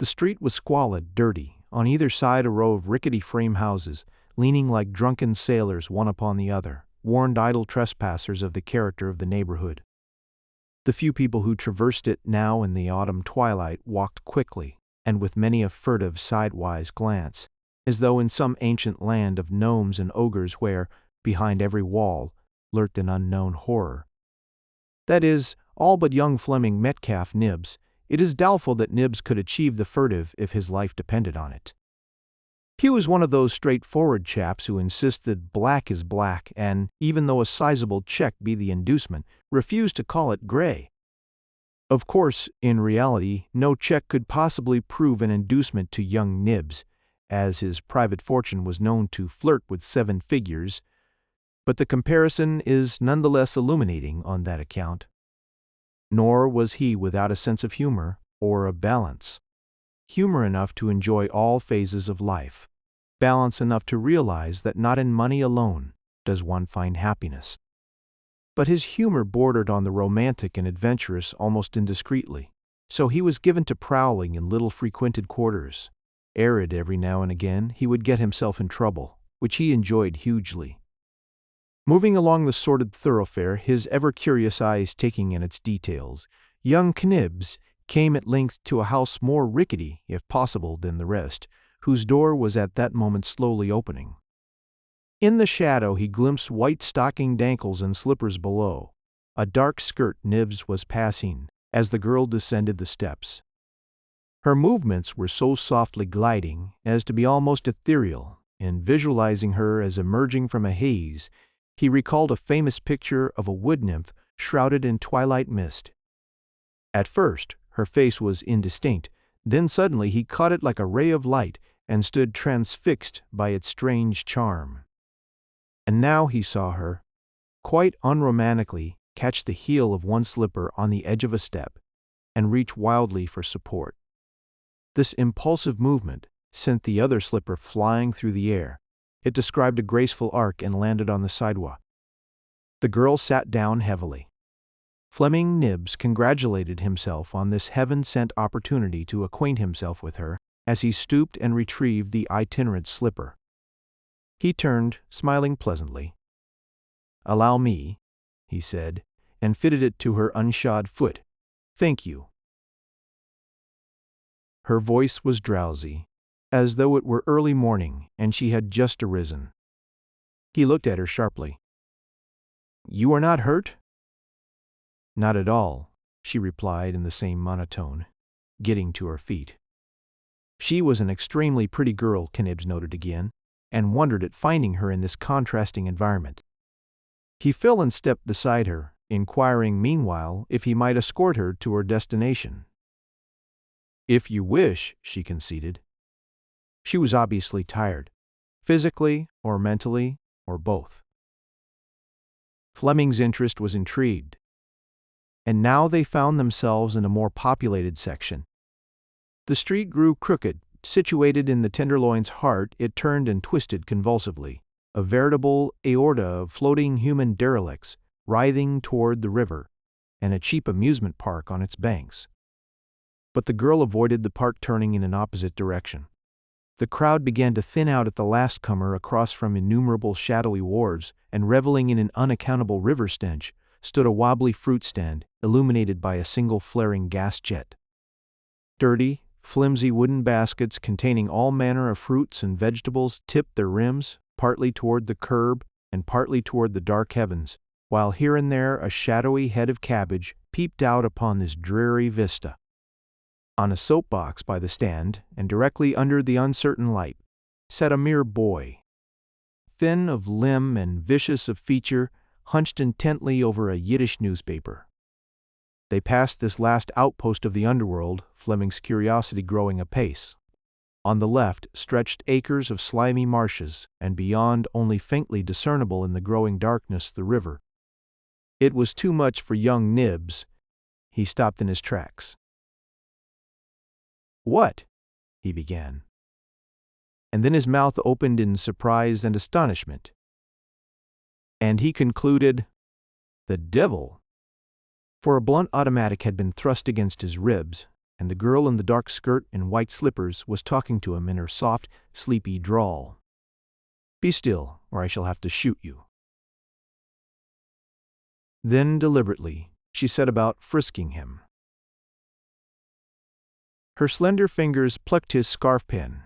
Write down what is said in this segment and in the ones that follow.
The street was squalid, dirty, on either side a row of rickety frame houses, leaning like drunken sailors one upon the other, warned idle trespassers of the character of the neighborhood. The few people who traversed it now in the autumn twilight walked quickly, and with many a furtive sidewise glance, as though in some ancient land of gnomes and ogres where, behind every wall, lurked an unknown horror. That is, all but young Fleming Metcalf Knibbs. It is doubtful that Knibbs could achieve the furtive if his life depended on it. He was one of those straightforward chaps who insist that black is black and, even though a sizable check be the inducement, refuse to call it gray. Of course, in reality, no check could possibly prove an inducement to young Knibbs, as his private fortune was known to flirt with 7 figures, but the comparison is nonetheless illuminating on that account. Nor was he without a sense of humor or of balance. Humor enough to enjoy all phases of life. Balance enough to realize that not in money alone does one find happiness. But his humor bordered on the romantic and adventurous almost indiscreetly, so he was given to prowling in little frequented quarters. Arid every now and again, he would get himself in trouble, which he enjoyed hugely. Moving along the sordid thoroughfare, his ever-curious eyes taking in its details, young Knibbs came at length to a house more rickety, if possible, than the rest, whose door was at that moment slowly opening. In the shadow he glimpsed white-stockinged ankles and slippers below. A dark skirt Knibbs was passing as the girl descended the steps. Her movements were so softly gliding as to be almost ethereal, and visualizing her as emerging from a haze, he recalled a famous picture of a wood-nymph shrouded in twilight mist. At first, her face was indistinct, then suddenly he caught it like a ray of light and stood transfixed by its strange charm. And now he saw her, quite unromantically, catch the heel of one slipper on the edge of a step and reach wildly for support. This impulsive movement sent the other slipper flying through the air. It described a graceful arc and landed on the sidewalk. The girl sat down heavily. Fleming Knibbs congratulated himself on this heaven-sent opportunity to acquaint himself with her as he stooped and retrieved the itinerant slipper. He turned, smiling pleasantly. "Allow me," he said, and fitted it to her unshod foot. "Thank you." Her voice was drowsy, as though it were early morning and she had just arisen. He looked at her sharply. "You are not hurt?" "Not at all," she replied in the same monotone, getting to her feet. She was an extremely pretty girl, Knibbs noted again, and wondered at finding her in this contrasting environment. He fell in step beside her, inquiring meanwhile if he might escort her to her destination. "If you wish," she conceded. She was obviously tired, physically or mentally, or both. Fleming's interest was intrigued. And now they found themselves in a more populated section. The street grew crooked. Situated in the Tenderloin's heart, it turned and twisted convulsively, a veritable aorta of floating human derelicts, writhing toward the river, and a cheap amusement park on its banks. But the girl avoided the park, turning in an opposite direction. The crowd began to thin out at the last comer across from innumerable shadowy wharves, and reveling in an unaccountable river stench, stood a wobbly fruit stand, illuminated by a single flaring gas jet. Dirty, flimsy wooden baskets containing all manner of fruits and vegetables tipped their rims, partly toward the curb and partly toward the dark heavens, while here and there a shadowy head of cabbage peeped out upon this dreary vista. On a soapbox by the stand, and directly under the uncertain light, sat a mere boy. Thin of limb and vicious of feature, hunched intently over a Yiddish newspaper. They passed this last outpost of the underworld, Fleming's curiosity growing apace. On the left stretched acres of slimy marshes, and beyond, only faintly discernible in the growing darkness, the river. It was too much for young Knibbs. He stopped in his tracks. "What?" he began. And then his mouth opened in surprise and astonishment. And he concluded, "The devil!" For a blunt automatic had been thrust against his ribs, and the girl in the dark skirt and white slippers was talking to him in her soft, sleepy drawl. "Be still, or I shall have to shoot you." Then, deliberately, she set about frisking him. Her slender fingers plucked his scarf pin,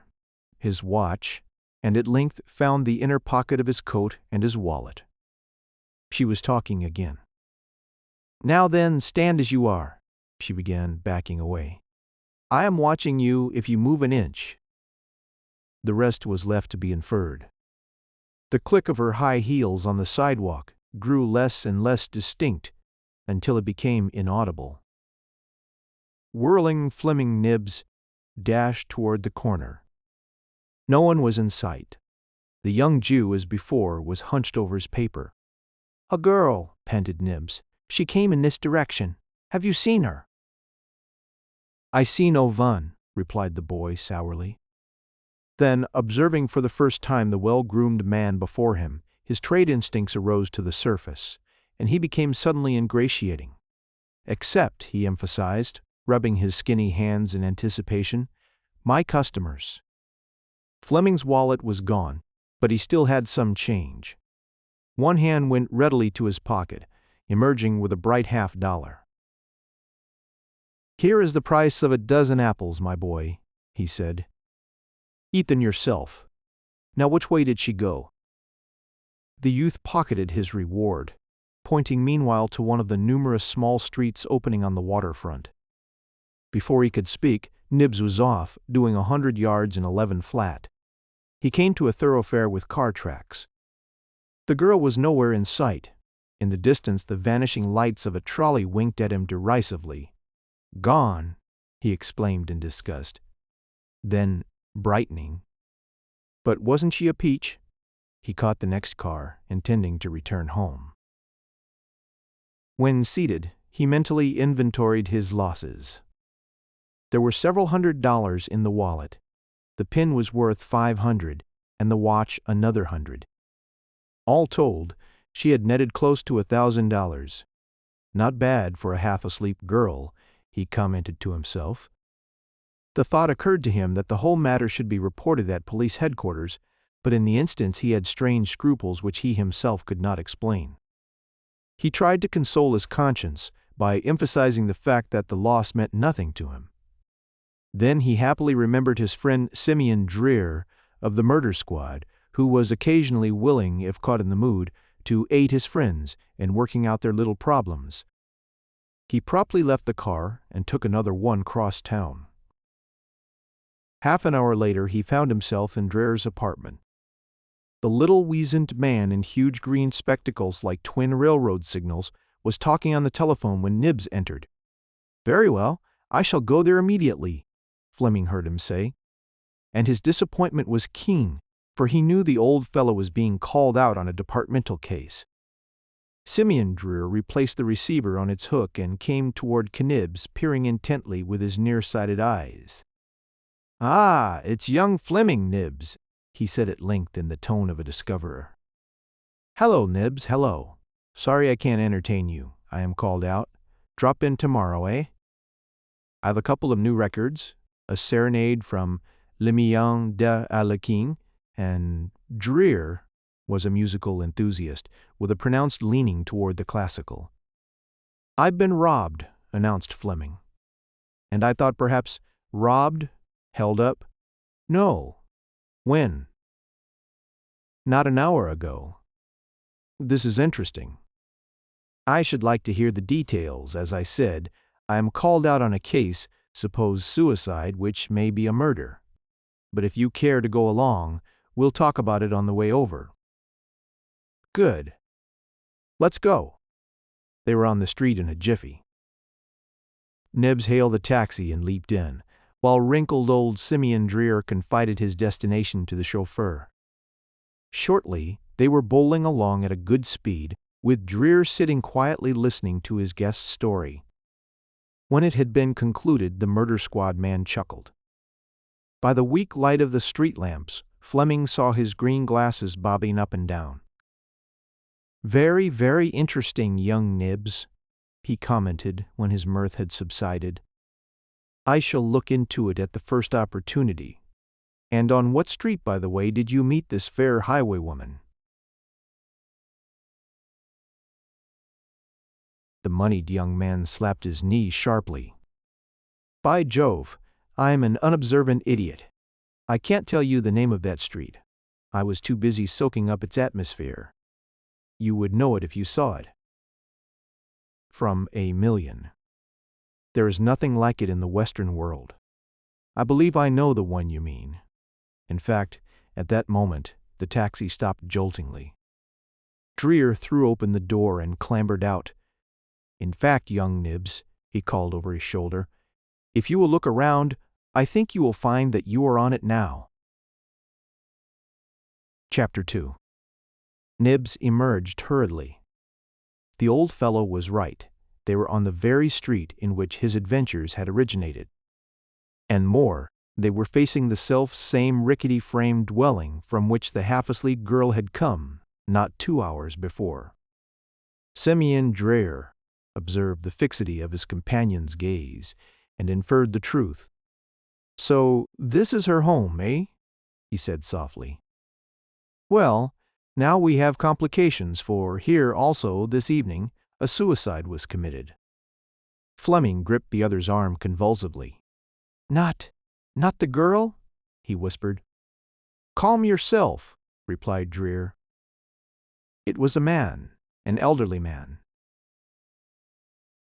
his watch, and at length found the inner pocket of his coat and his wallet. She was talking again. "Now then, stand as you are," she began, backing away. "I am watching you if you move an inch." The rest was left to be inferred. The click of her high heels on the sidewalk grew less and less distinct until it became inaudible. Whirling Fleming Knibbs dashed toward the corner. No one was in sight. The young Jew, as before, was hunched over his paper. "A girl," panted Knibbs. "She came in this direction. Have you seen her?" "I see no one," replied the boy sourly. Then, observing for the first time the well-groomed man before him, his trade instincts arose to the surface, and he became suddenly ingratiating. "Except," he emphasized, rubbing his skinny hands in anticipation, "my customers." Fleming's wallet was gone, but he still had some change. One hand went readily to his pocket, emerging with a bright $50. "Here is the price of a dozen apples, my boy," he said. "Eat them yourself. Now which way did she go?" The youth pocketed his reward, pointing meanwhile to one of the numerous small streets opening on the waterfront. Before he could speak, Knibbs was off, doing 100 yards in 11 flat. He came to a thoroughfare with car tracks. The girl was nowhere in sight. In the distance, the vanishing lights of a trolley winked at him derisively. "Gone," he exclaimed in disgust. Then, brightening, "But wasn't she a peach?" He caught the next car, intending to return home. When seated, he mentally inventoried his losses. There were several $100s in the wallet. The pin was worth $500, and the watch another $100. All told, she had netted close to $1,000. Not bad for a half-asleep girl, he commented to himself. The thought occurred to him that the whole matter should be reported at police headquarters, but in the instance he had strange scruples which he himself could not explain. He tried to console his conscience by emphasizing the fact that the loss meant nothing to him. Then he happily remembered his friend Simeon Dreer of the murder squad, who was occasionally willing, if caught in the mood, to aid his friends in working out their little problems. He promptly left the car and took another one cross town. Half an hour later he found himself in Dreer's apartment. The little weazened man in huge green spectacles like twin railroad signals was talking on the telephone when Knibbs entered. "Very well, I shall go there immediately," Fleming heard him say. And his disappointment was keen, for he knew the old fellow was being called out on a departmental case. Simeon Dreer replaced the receiver on its hook and came toward Knibbs, peering intently with his nearsighted eyes. "Ah, it's young Fleming Knibbs," he said at length in the tone of a discoverer. "Hello, Knibbs, hello. Sorry I can't entertain you. I am called out. Drop in tomorrow, eh? I've a couple of new records, a serenade from Le Million de Alequin, and Dreer was a musical enthusiast, with a pronounced leaning toward the classical. "I've been robbed," announced Fleming. "And I thought perhaps robbed, held up?" "No. When?" "Not an hour ago." "This is interesting." "I should like to hear the details. As I said, I am called out on a case, suppose suicide, which may be a murder. But if you care to go along, we'll talk about it on the way over." "Good. Let's go." They were on the street in a jiffy. Knibbs hailed a taxi and leaped in, while wrinkled old Simeon Dreer confided his destination to the chauffeur. Shortly, they were bowling along at a good speed, with Dreer sitting quietly listening to his guest's story. When it had been concluded, the murder squad man chuckled. By the weak light of the street lamps, Fleming saw his green glasses bobbing up and down. "Very, very interesting, young Knibbs," he commented when his mirth had subsided. I shall look into it at the first opportunity. And on what street, by the way, did you meet this fair highwaywoman? The moneyed young man slapped his knee sharply. By Jove, I'm an unobservant idiot. I can't tell you the name of that street. I was too busy soaking up its atmosphere. You would know it if you saw it. From a million. There is nothing like it in the Western world. I believe I know the one you mean. In fact, at that moment, the taxi stopped joltingly. Dreer threw open the door and clambered out. In fact, young Knibbs, he called over his shoulder, if you will look around, I think you will find that you are on it now. Chapter 2. Knibbs emerged hurriedly. The old fellow was right. They were on the very street in which his adventures had originated. And more, they were facing the self-same rickety-framed dwelling from which the half-asleep girl had come, not 2 hours before. Semyon Dreer observed the fixity of his companion's gaze, and inferred the truth. "So, this is her home, eh?" he said softly. "Well, now we have complications, for here also, this evening, a suicide was committed." Fleming gripped the other's arm convulsively. Not the girl?" he whispered. "Calm yourself," replied Dreer. "It was a man, an elderly man."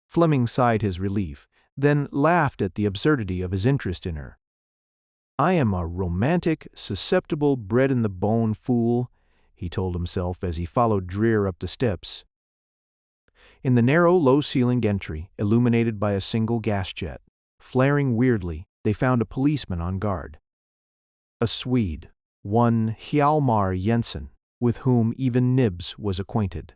Fleming sighed his relief, then laughed at the absurdity of his interest in her. "I am a romantic, susceptible, bred-in-the-bone fool," he told himself as he followed Dreer up the steps. In the narrow, low-ceilinged entry, illuminated by a single gas jet, flaring weirdly, they found a policeman on guard. A Swede, one Hjalmar Jensen, with whom even Knibbs was acquainted.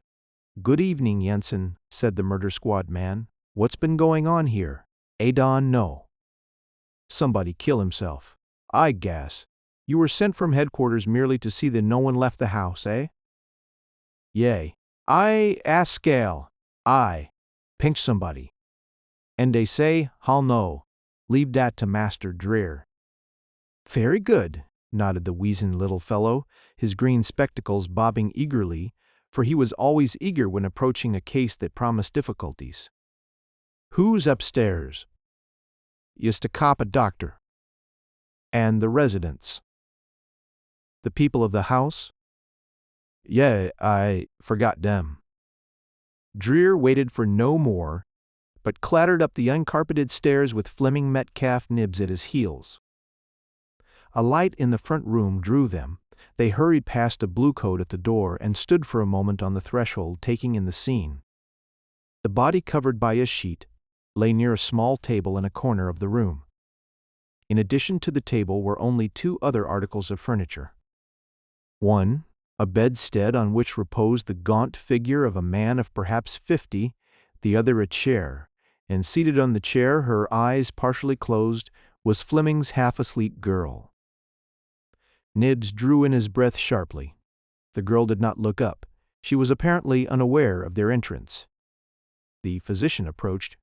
"Good evening, Jensen," said the murder squad man. "What's been going on here? Adon, no. Somebody kill himself. I gas. You were sent from headquarters merely to see that no one left the house, eh?" "Yea. I ask scale. I pinch somebody. And they say, I'll know. Leave that to Master Dreer." "Very good," nodded the weazened little fellow, his green spectacles bobbing eagerly, for he was always eager when approaching a case that promised difficulties. "Who's upstairs?" "Just a cop, a doctor." "And the residents?" "The people of the house?" "Yeah, I forgot them." Dreer waited for no more, but clattered up the uncarpeted stairs with Fleming Knibbs at his heels. A light in the front room drew them. They hurried past a bluecoat at the door and stood for a moment on the threshold, taking in the scene. The body, covered by a sheet, lay near a small table in a corner of the room. In addition to the table were only 2 other articles of furniture. One, a bedstead on which reposed the gaunt figure of a man of perhaps 50, the other a chair, and seated on the chair, her eyes partially closed, was Fleming's half-asleep girl. Knibbs drew in his breath sharply. The girl did not look up. She was apparently unaware of their entrance. The physician approached.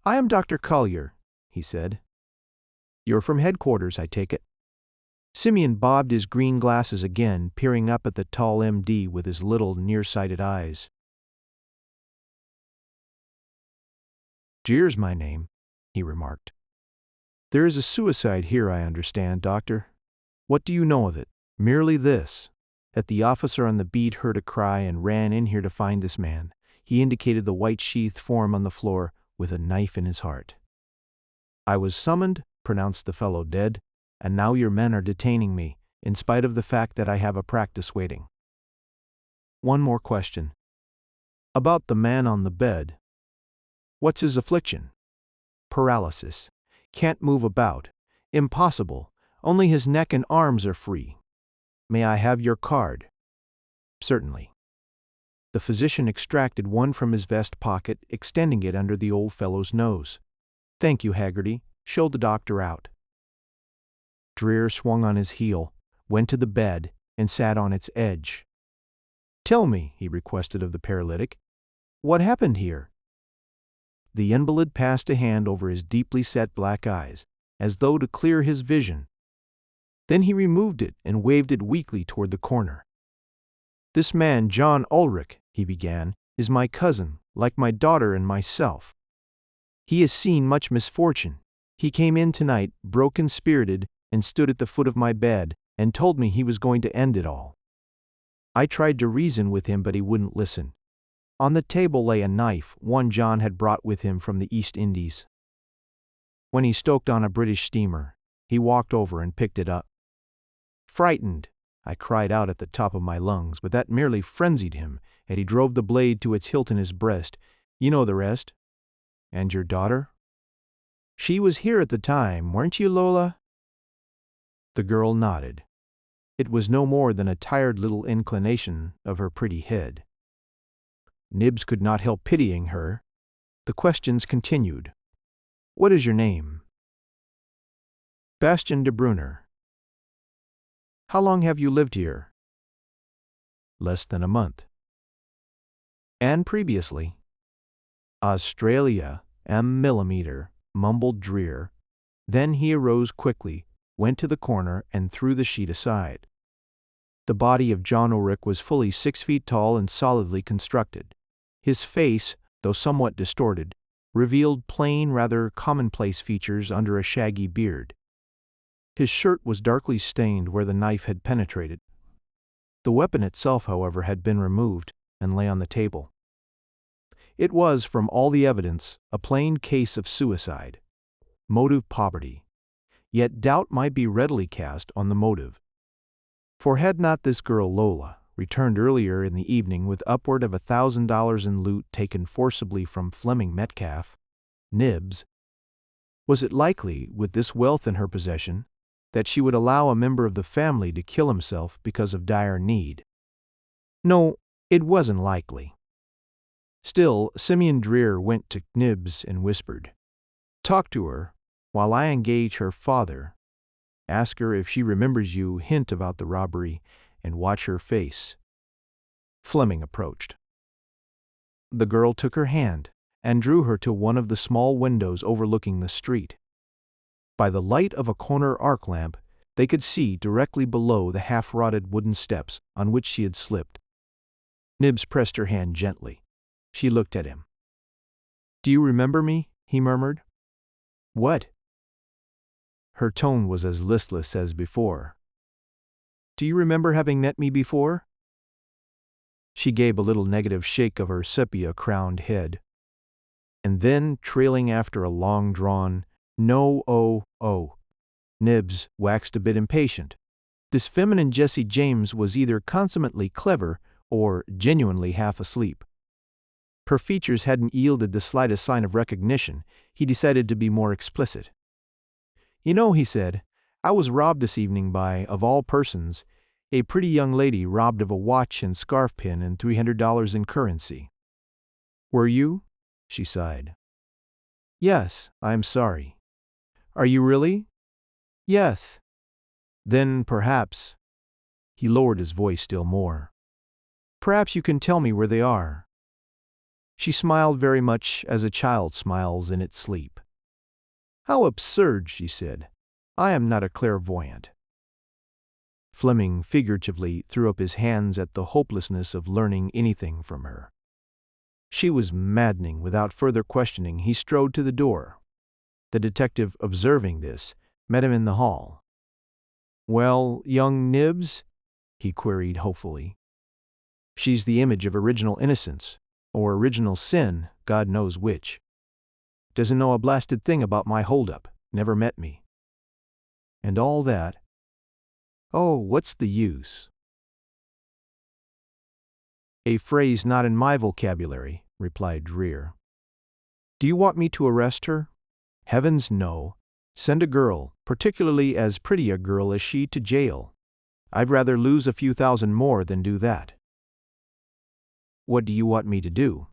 "I am Dr. Collier," he said. "You're from headquarters, I take it." Simeon bobbed his green glasses again, peering up at the tall MD with his little, nearsighted eyes. "Dreer's my name," he remarked. "There is a suicide here, I understand, Doctor. What do you know of it?" "Merely this, that the officer on the beat heard a cry and ran in here to find this man." He indicated the white-sheathed form on the floor with a knife in his heart. "I was summoned, pronounced the fellow dead, and now your men are detaining me, in spite of the fact that I have a practice waiting." "One more question. About the man on the bed. What's his affliction?" "Paralysis. Can't move about. Impossible. Only his neck and arms are free." "May I have your card?" "Certainly." The physician extracted one from his vest pocket, extending it under the old fellow's nose. "Thank you, Haggerty. Show the doctor out." Dreer swung on his heel, went to the bed, and sat on its edge. "Tell me," he requested of the paralytic, "what happened here?" The invalid passed a hand over his deeply set black eyes, as though to clear his vision. Then he removed it and waved it weakly toward the corner. "This man, John Ulrich," he began, "is my cousin, like my daughter and myself. He has seen much misfortune. He came in tonight, broken-spirited, and stood at the foot of my bed, and told me he was going to end it all. I tried to reason with him, but he wouldn't listen. On the table lay a knife, one John had brought with him from the East Indies. When he stoked on a British steamer, he walked over and picked it up. Frightened, I cried out at the top of my lungs, but that merely frenzied him, and he drove the blade to its hilt in his breast. You know the rest. And your daughter? She was here at the time, weren't you, Lola?" The girl nodded. It was no more than a tired little inclination of her pretty head. Knibbs could not help pitying her. The questions continued. "What is your name?" "Bastian de Brunner." "How long have you lived here?" "Less than a month." "And previously?" "Australia, millimeter," mumbled Dreer. Then he arose quickly, went to the corner, and threw the sheet aside. The body of John Ulrich was fully 6 feet tall and solidly constructed. His face, though somewhat distorted, revealed plain, rather commonplace features under a shaggy beard. His shirt was darkly stained where the knife had penetrated. The weapon itself, however, had been removed and lay on the table. It was, from all the evidence, a plain case of suicide. Motive poverty. Yet doubt might be readily cast on the motive. For had not this girl Lola returned earlier in the evening with upward of $1,000 in loot taken forcibly from Fleming Knibbs? Was it likely, with this wealth in her possession, that she would allow a member of the family to kill himself because of dire need? No, it wasn't likely. Still, Simeon Dreer went to Knibbs and whispered, "Talk to her, while I engage her father. Ask her if she remembers you, hint about the robbery, and watch her face." Fleming approached. The girl took her hand and drew her to one of the small windows overlooking the street. By the light of a corner arc lamp, they could see directly below the half-rotted wooden steps on which she had slipped. Knibbs pressed her hand gently. She looked at him. "Do you remember me?" he murmured. "What?" Her tone was as listless as before. "Do you remember having met me before?" She gave a little negative shake of her sepia-crowned head. And then, trailing after a long-drawn, "No, oh," Knibbs waxed a bit impatient. This feminine Jessie James was either consummately clever or genuinely half asleep. Her features hadn't yielded the slightest sign of recognition. He decided to be more explicit. "You know," he said, "I was robbed this evening by, of all persons, a pretty young lady, robbed of a watch and scarf pin and $300 in currency." "Were you?" she sighed. "Yes, I'm sorry." "Are you really?" "Yes." "Then perhaps—" he lowered his voice still more. "Perhaps you can tell me where they are." She smiled very much as a child smiles in its sleep. "How absurd," she said. "I am not a clairvoyant." Fleming figuratively threw up his hands at the hopelessness of learning anything from her. She was maddening. Without further questioning, he strode to the door. The detective, observing this, met him in the hall. "Well, young Knibbs?" he queried hopefully. "She's the image of original innocence, or original sin, God knows which. Doesn't know a blasted thing about my holdup, never met me. And all that. Oh, what's the use?" "A phrase not in my vocabulary," replied Dreer. "Do you want me to arrest her?" "Heavens, no. Send a girl, particularly as pretty a girl as she, to jail. I'd rather lose a few thousand more than do that." "What do you want me to do?"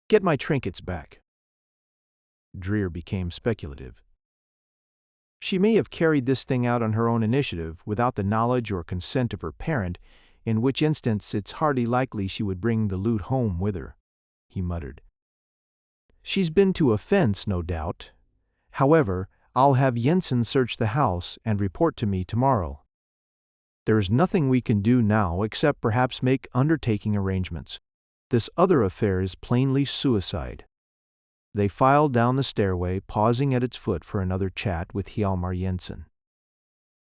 "Get my trinkets back." Dreer became speculative. "She may have carried this thing out on her own initiative, without the knowledge or consent of her parent, in which instance it's hardly likely she would bring the loot home with her," he muttered. She's been to a fence, no doubt. However, I'll have Jensen search the house and report to me tomorrow. There is nothing we can do now except perhaps make undertaking arrangements. This other affair is plainly suicide." They filed down the stairway, pausing at its foot for another chat with Hjalmar Jensen.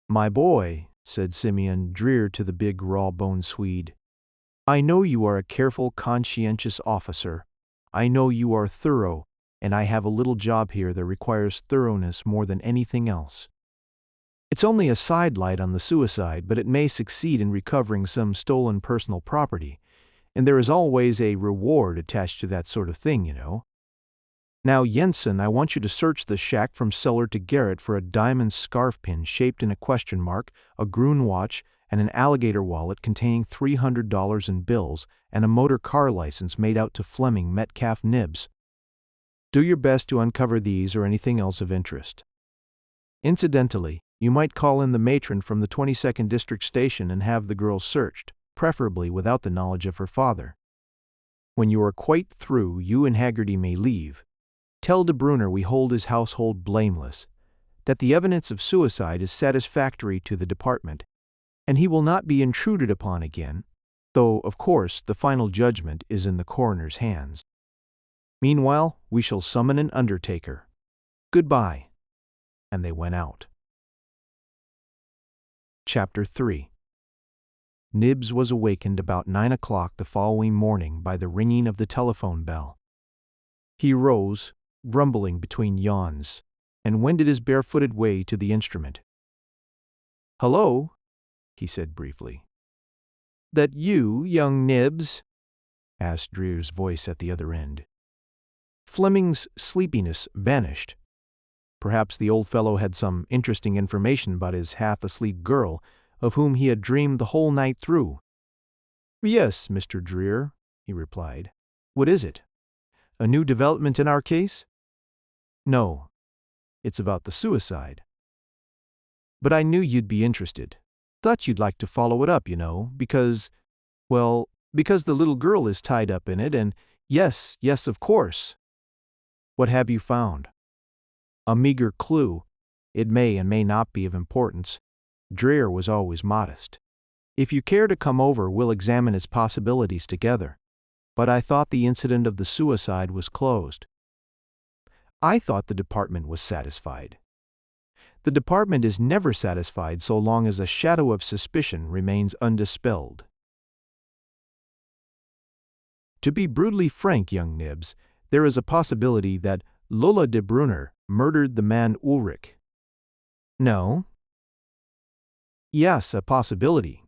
"My boy," said Simeon Dreer to the big raw-boned Swede, "I know you are a careful, conscientious officer. I know you are thorough, and I have a little job here that requires thoroughness more than anything else. It's only a sidelight on the suicide, but it may succeed in recovering some stolen personal property, and there is always a reward attached to that sort of thing, you know. Now, Jensen, I want you to search the shack from cellar to garret for a diamond scarf pin shaped in a question mark, a Gruen watch, and an alligator wallet containing $300 in bills, and a motor car license made out to Fleming Metcalf Knibbs. Do your best to uncover these or anything else of interest. Incidentally, you might call in the matron from the 22nd District Station and have the girl searched, preferably without the knowledge of her father. When you are quite through, you and Haggerty may leave. Tell De Brunner we hold his household blameless, that the evidence of suicide is satisfactory to the department, and he will not be intruded upon again, though, of course, the final judgment is in the coroner's hands. Meanwhile, we shall summon an undertaker. Goodbye." And they went out. Chapter 3. Knibbs was awakened about 9 o'clock the following morning by the ringing of the telephone bell. He rose, grumbling between yawns, and wended his barefooted way to the instrument. "Hello," he said briefly. "That you, young Knibbs?" asked Dreer's voice at the other end. Fleming's sleepiness vanished. Perhaps the old fellow had some interesting information about his half-asleep girl, of whom he had dreamed the whole night through. "Yes, Mr. Dreer," he replied. "What is it? A new development in our case?" "No. It's about the suicide." "But I knew you'd be interested. Thought you'd like to follow it up, you know, because the little girl is tied up in it, and yes, of course." "What have you found?" "A meager clue. It may and may not be of importance." Dreer was always modest. "If you care to come over, we'll examine its possibilities together. But I thought the incident of the suicide was closed." "I thought the department was satisfied." "The department is never satisfied so long as a shadow of suspicion remains undispelled." To be brutally frank, young Knibbs, there is a possibility that Lola de Brunner murdered the man Ulrich. "No?" "Yes, a possibility.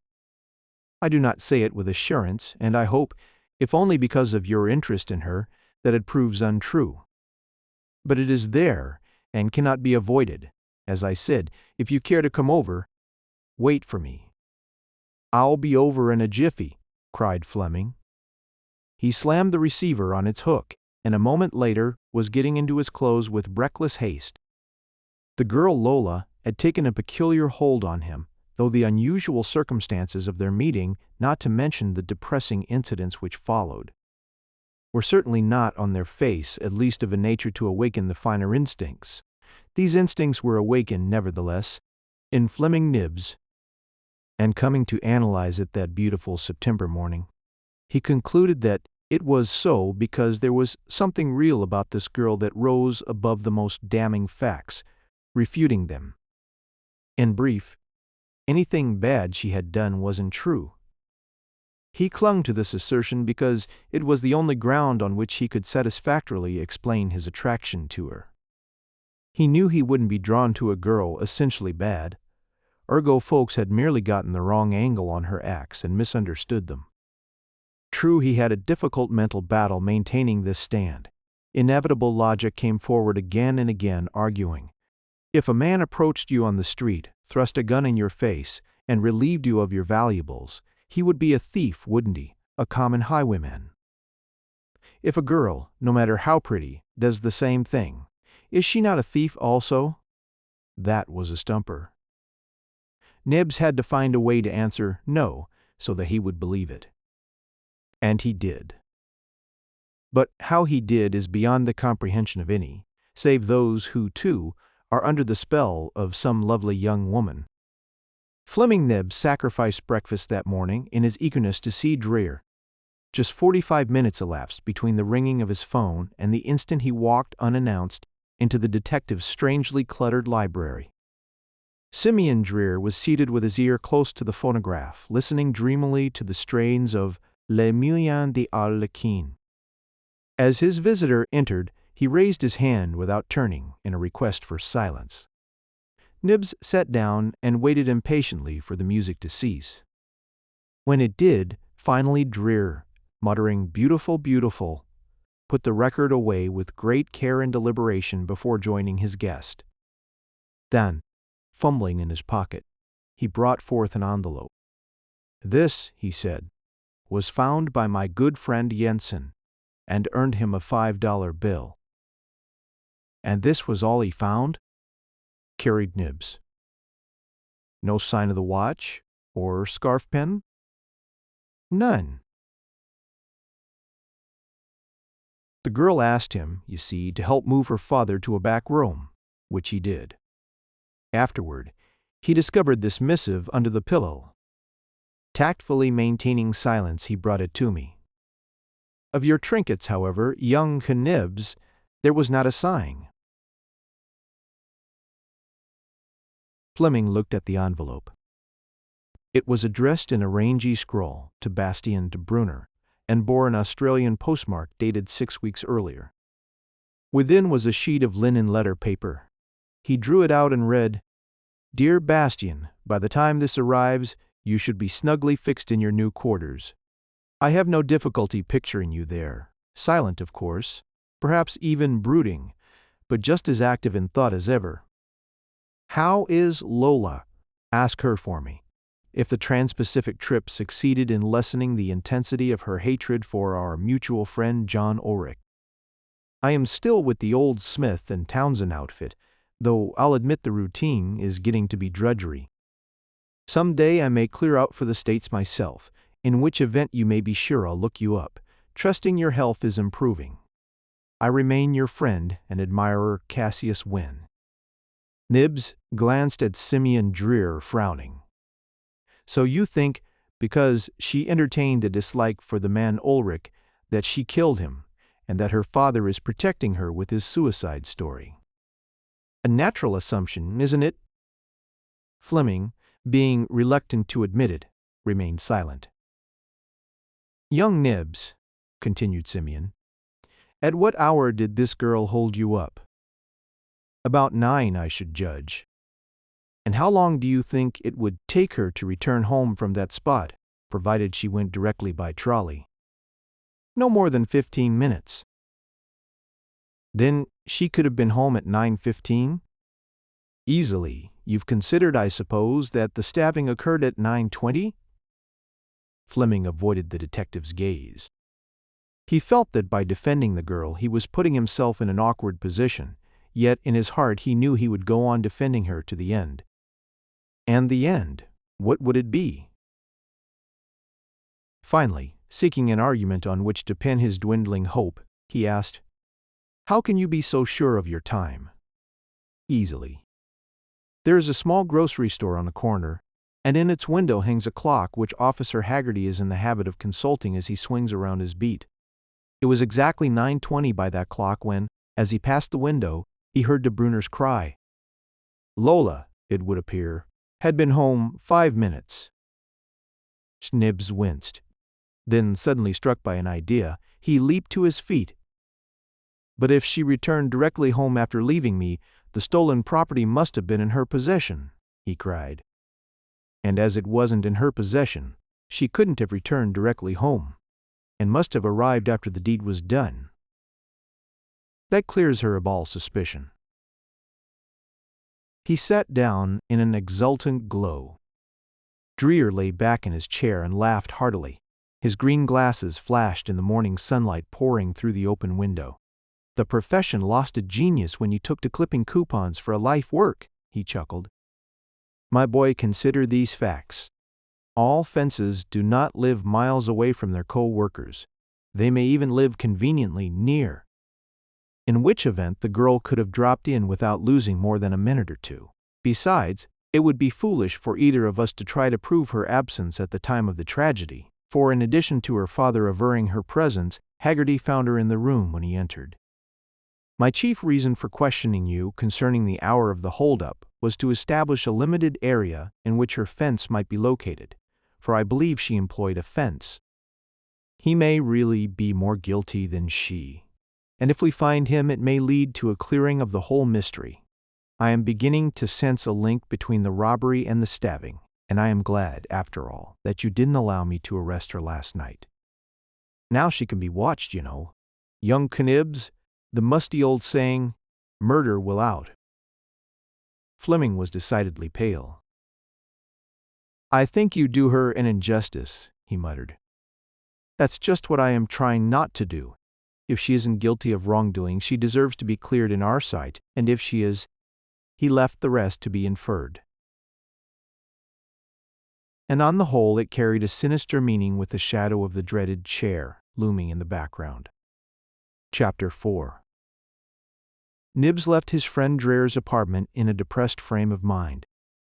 I do not say it with assurance, and I hope, if only because of your interest in her, that it proves untrue. But it is there, and cannot be avoided. As I said, if you care to come over, wait for me." "I'll be over in a jiffy," cried Fleming. He slammed the receiver on its hook, and a moment later was getting into his clothes with reckless haste. The girl Lola had taken a peculiar hold on him, though the unusual circumstances of their meeting, not to mention the depressing incidents which followed, were certainly not on their face, at least of a nature to awaken the finer instincts. These instincts were awakened, nevertheless, in Fleming Knibbs, and coming to analyze it that beautiful September morning, he concluded that it was so because there was something real about this girl that rose above the most damning facts, refuting them. In brief, anything bad she had done wasn't true. He clung to this assertion because it was the only ground on which he could satisfactorily explain his attraction to her. He knew he wouldn't be drawn to a girl essentially bad. Ergo folks had merely gotten the wrong angle on her acts and misunderstood them. True, he had a difficult mental battle maintaining this stand. Inevitable logic came forward again and again, arguing, if a man approached you on the street, thrust a gun in your face, and relieved you of your valuables, he would be a thief, wouldn't he? A common highwayman. If a girl, no matter how pretty, does the same thing, is she not a thief also? That was a stumper. Knibbs had to find a way to answer no, so that he would believe it. And he did. But how he did is beyond the comprehension of any, save those who, too, are under the spell of some lovely young woman. Fleming Knibbs sacrificed breakfast that morning in his eagerness to see Dreer. Just 45 minutes elapsed between the ringing of his phone and the instant he walked unannounced into the detective's strangely cluttered library. Simeon Dreer was seated with his ear close to the phonograph, listening dreamily to the strains of Les Millions d'Arlequin. As his visitor entered, he raised his hand without turning in a request for silence. Knibbs sat down and waited impatiently for the music to cease. When it did, finally Dreer, muttering "Beautiful, beautiful," put the record away with great care and deliberation before joining his guest. Then, fumbling in his pocket, he brought forth an envelope. "This," he said, "was found by my good friend Jensen, and earned him a $5 bill." "And this was all he found?" queried Knibbs. "No sign of the watch or scarf pin?" "None." The girl asked him, you see, to help move her father to a back room, which he did. Afterward, he discovered this missive under the pillow. Tactfully maintaining silence, he brought it to me. Of your trinkets, however, young Knibbs, there was not a sign. Fleming looked at the envelope. It was addressed in a rangy scroll to Bastien de Brunner, and bore an Australian postmark dated 6 weeks earlier. Within was a sheet of linen letter paper. He drew it out and read, "Dear Bastien, by the time this arrives, you should be snugly fixed in your new quarters. I have no difficulty picturing you there, silent of course, perhaps even brooding, but just as active in thought as ever. How is Lola? Ask her for me. If the Trans-Pacific trip succeeded in lessening the intensity of her hatred for our mutual friend John Ulrich. I am still with the old Smith and Townsend outfit, though I'll admit the routine is getting to be drudgery. Some day I may clear out for the States myself, in which event you may be sure I'll look you up, trusting your health is improving. I remain your friend and admirer Cassius Wynne." Knibbs glanced at Simeon Dreer, frowning. "So you think, because she entertained a dislike for the man Ulrich, that she killed him, and that her father is protecting her with his suicide story. A natural assumption, isn't it?" Fleming, being reluctant to admit it, remained silent. "Young Knibbs," continued Simeon, "at what hour did this girl hold you up?" "About 9, I should judge." "And how long do you think it would take her to return home from that spot, provided she went directly by trolley?" "No more than 15 minutes. "Then she could have been home at 9:15? "Easily. You've considered, I suppose, that the stabbing occurred at 9:20? Fleming avoided the detective's gaze. He felt that by defending the girl he was putting himself in an awkward position, yet in his heart he knew he would go on defending her to the end. And the end, what would it be? Finally, seeking an argument on which to pin his dwindling hope, he asked, "How can you be so sure of your time?" "Easily. There is a small grocery store on the corner, and in its window hangs a clock which Officer Haggerty is in the habit of consulting as he swings around his beat. It was exactly 9:20 by that clock when, as he passed the window, he heard de Brunner's cry. Lola, it would appear, had been home 5 minutes. Knibbs winced. Then, suddenly struck by an idea, he leaped to his feet. "But if she returned directly home after leaving me, the stolen property must have been in her possession," he cried. "And as it wasn't in her possession, she couldn't have returned directly home, and must have arrived after the deed was done. That clears her of all suspicion." He sat down in an exultant glow. Dreer lay back in his chair and laughed heartily. His green glasses flashed in the morning sunlight pouring through the open window. "The profession lost a genius when you took to clipping coupons for a life work," he chuckled. "My boy, consider these facts. All fences do not live miles away from their co-workers. They may even live conveniently near. In which event the girl could have dropped in without losing more than a minute or two. Besides, it would be foolish for either of us to try to prove her absence at the time of the tragedy, for in addition to her father averring her presence, Haggerty found her in the room when he entered. My chief reason for questioning you concerning the hour of the holdup was to establish a limited area in which her fence might be located, for I believe she employed a fence. He may really be more guilty than she, and if we find him, it may lead to a clearing of the whole mystery. I am beginning to sense a link between the robbery and the stabbing, and I am glad, after all, that you didn't allow me to arrest her last night. Now she can be watched, you know. Young Knibbs, the musty old saying, murder will out. Fleming was decidedly pale. I think you do her an injustice, he muttered. That's just what I am trying not to do. If she isn't guilty of wrongdoing, she deserves to be cleared in our sight, and if she is, he left the rest to be inferred. And on the whole it carried a sinister meaning with the shadow of the dreaded chair looming in the background. Chapter 4. Knibbs left his friend Dreer's apartment in a depressed frame of mind.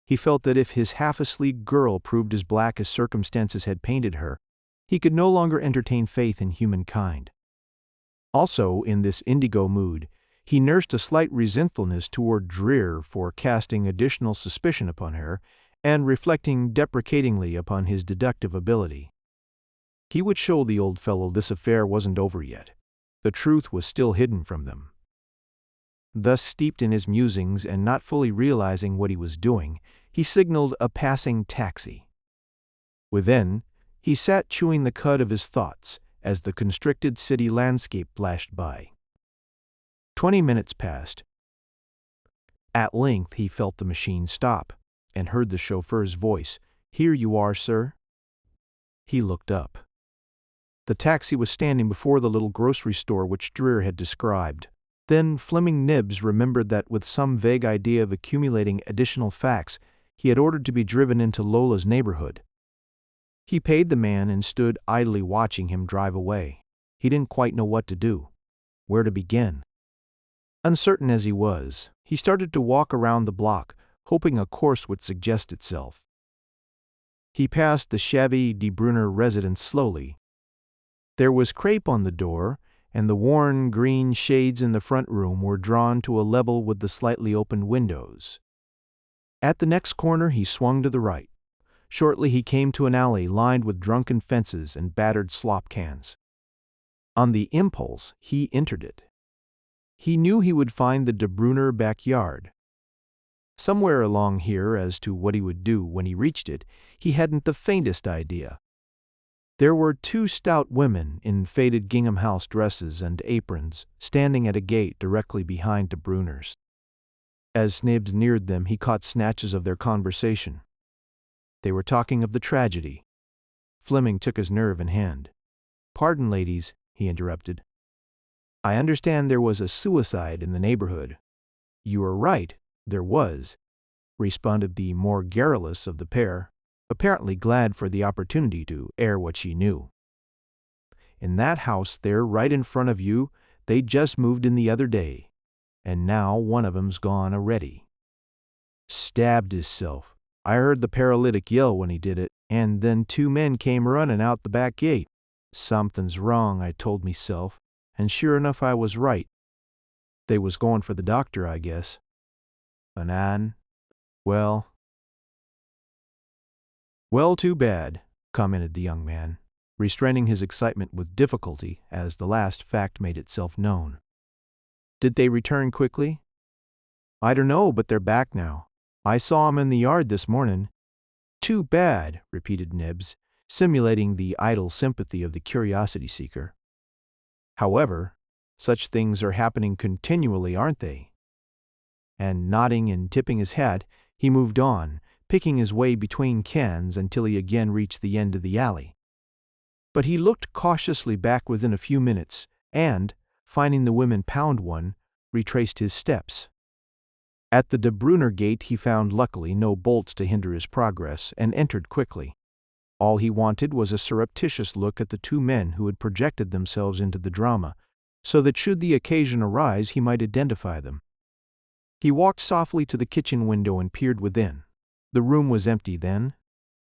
He felt that if his half-asleep girl proved as black as circumstances had painted her, he could no longer entertain faith in humankind. Also, in this indigo mood, he nursed a slight resentfulness toward Dreer for casting additional suspicion upon her and reflecting deprecatingly upon his deductive ability. He would show the old fellow this affair wasn't over yet. The truth was still hidden from them. Thus steeped in his musings and not fully realizing what he was doing, he signaled a passing taxi. Within, he sat chewing the cud of his thoughts as the constricted city landscape flashed by. 20 minutes passed. At length he felt the machine stop and heard the chauffeur's voice. "Here you are, sir." He looked up. The taxi was standing before the little grocery store which Dreer had described. Then Fleming Knibbs remembered that with some vague idea of accumulating additional facts, he had ordered to be driven into Lola's neighborhood. He paid the man and stood idly watching him drive away. He didn't quite know what to do, where to begin. Uncertain as he was, he started to walk around the block, hoping a course would suggest itself. He passed the shabby De Brunner residence slowly. There was crepe on the door, and the worn green shades in the front room were drawn to a level with the slightly opened windows. At the next corner he swung to the right. Shortly he came to an alley lined with drunken fences and battered slop cans. On the impulse, he entered it. He knew he would find the De Brunner backyard. Somewhere along here, as to what he would do when he reached it, he hadn't the faintest idea. There were two stout women in faded gingham house dresses and aprons standing at a gate directly behind De Brunner's. As Knibbs neared them, he caught snatches of their conversation. They were talking of the tragedy. Fleming took his nerve in hand. "Pardon, ladies," he interrupted. "I understand there was a suicide in the neighborhood." "You are right, there was," responded the more garrulous of the pair, apparently glad for the opportunity to air what she knew. "In that house there, right in front of you, they just moved in the other day, and now one of 'em's gone already. Stabbed hisself. I heard the paralytic yell when he did it, and then two men came running out the back gate. Something's wrong, I told meself, and sure enough I was right. They was going for the doctor, I guess. And well, too bad," commented the young man, restraining his excitement with difficulty as the last fact made itself known. "Did they return quickly?" "I don't know, but they're back now. I saw 'em in the yard this morning." "Too bad," repeated Knibbs, simulating the idle sympathy of the curiosity seeker. "However, such things are happening continually, aren't they?" And nodding and tipping his hat, he moved on, picking his way between cans until he again reached the end of the alley. But he looked cautiously back within a few minutes, and, finding the women pound one, retraced his steps. At the De Brunner gate he found luckily no bolts to hinder his progress, and entered quickly. All he wanted was a surreptitious look at the two men who had projected themselves into the drama, so that should the occasion arise he might identify them. He walked softly to the kitchen window and peered within. The room was empty then.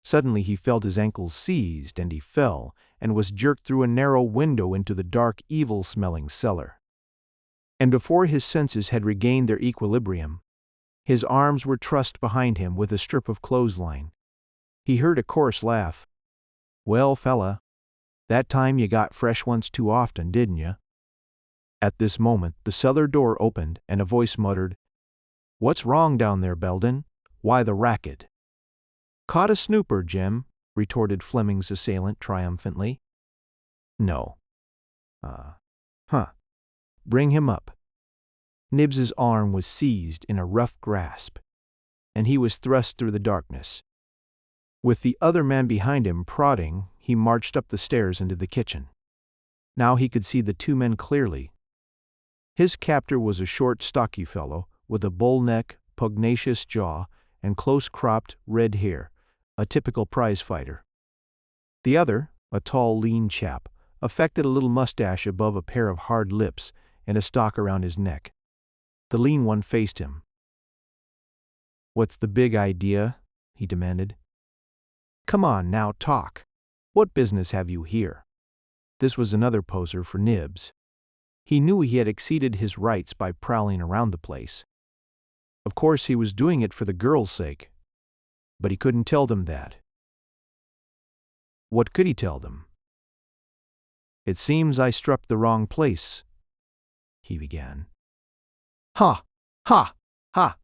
Suddenly he felt his ankles seized, and he fell, and was jerked through a narrow window into the dark, evil-smelling cellar. And before his senses had regained their equilibrium, his arms were trussed behind him with a strip of clothesline. He heard a coarse laugh. "Well, fella, that time you got fresh once too often, didn't you?" At this moment the cellar door opened, and a voice muttered, "What's wrong down there, Belden? Why the racket?" "Caught a snooper, Jim," retorted Fleming's assailant triumphantly. "No. Bring him up." Knibbs's arm was seized in a rough grasp, and he was thrust through the darkness. With the other man behind him prodding, he marched up the stairs into the kitchen. Now he could see the two men clearly. His captor was a short, stocky fellow, with a bull neck, pugnacious jaw, and close-cropped, red hair, a typical prize fighter. The other, a tall, lean chap, affected a little mustache above a pair of hard lips and a stock around his neck. The lean one faced him. "What's the big idea?" he demanded. "Come on, now talk. What business have you here?" This was another poser for Knibbs. He knew he had exceeded his rights by prowling around the place. Of course he was doing it for the girl's sake, but he couldn't tell them that. What could he tell them? "It seems I struck the wrong place," he began. "Ha! Ha! Ha!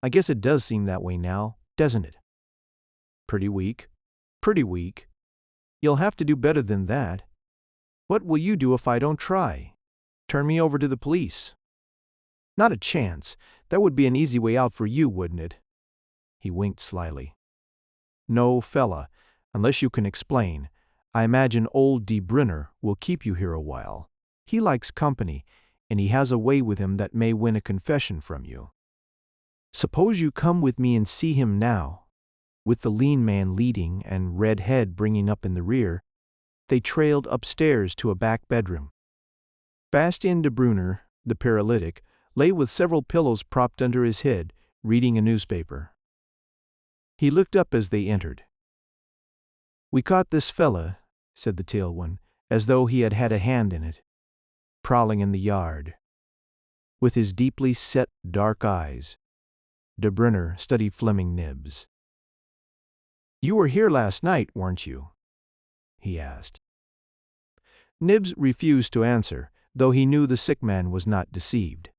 I guess it does seem that way now, doesn't it?" "Pretty weak. Pretty weak. You'll have to do better than that. What will you do if I don't try? Turn me over to the police?" "Not a chance. That would be an easy way out for you, wouldn't it?" He winked slyly. "No, fella, unless you can explain. I imagine old De Brunner will keep you here a while. He likes company, and he has a way with him that may win a confession from you. Suppose you come with me and see him now." With the lean man leading and Red Head bringing up in the rear, they trailed upstairs to a back bedroom. Bastien de Brunner, the paralytic, lay with several pillows propped under his head, reading a newspaper. He looked up as they entered. "We caught this fella," said the tail one, as though he had had a hand in it, "prowling in the yard." With his deeply set dark eyes, de Brunner studied Fleming Knibbs. "You were here last night, weren't you?" he asked. Knibbs refused to answer, though he knew the sick man was not deceived.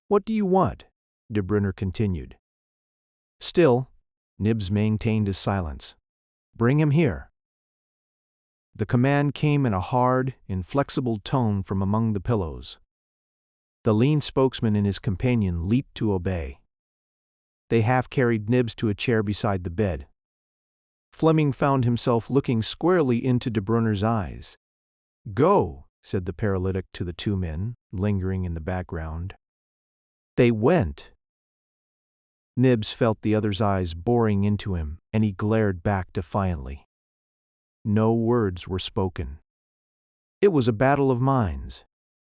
"What do you want?" de Brunner continued. Still, Knibbs maintained his silence. "Bring him here." The command came in a hard, inflexible tone from among the pillows. The lean spokesman and his companion leaped to obey. They half-carried Knibbs to a chair beside the bed. Fleming found himself looking squarely into de Brunner's eyes. "Go," said the paralytic to the two men, lingering in the background. They went. Knibbs felt the other's eyes boring into him, and he glared back defiantly. No words were spoken. It was a battle of minds.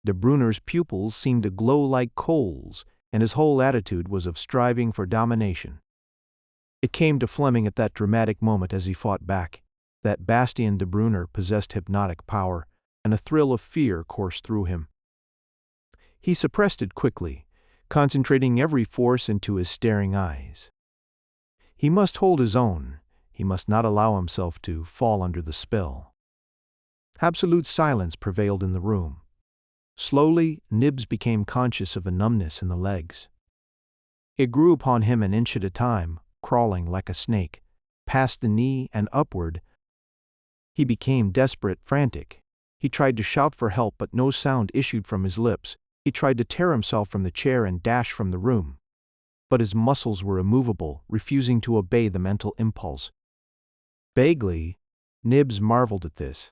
De Brunner's pupils seemed to glow like coals, and his whole attitude was of striving for domination. It came to Fleming at that dramatic moment as he fought back, that Bastien de Brunner possessed hypnotic power, and a thrill of fear coursed through him. He suppressed it quickly, concentrating every force into his staring eyes. He must hold his own. He must not allow himself to fall under the spell. Absolute silence prevailed in the room. Slowly, Knibbs became conscious of a numbness in the legs. It grew upon him an inch at a time, crawling like a snake, past the knee and upward. He became desperate, frantic. He tried to shout for help, but no sound issued from his lips. He tried to tear himself from the chair and dash from the room. But his muscles were immovable, refusing to obey the mental impulse. Vaguely, Knibbs marveled at this.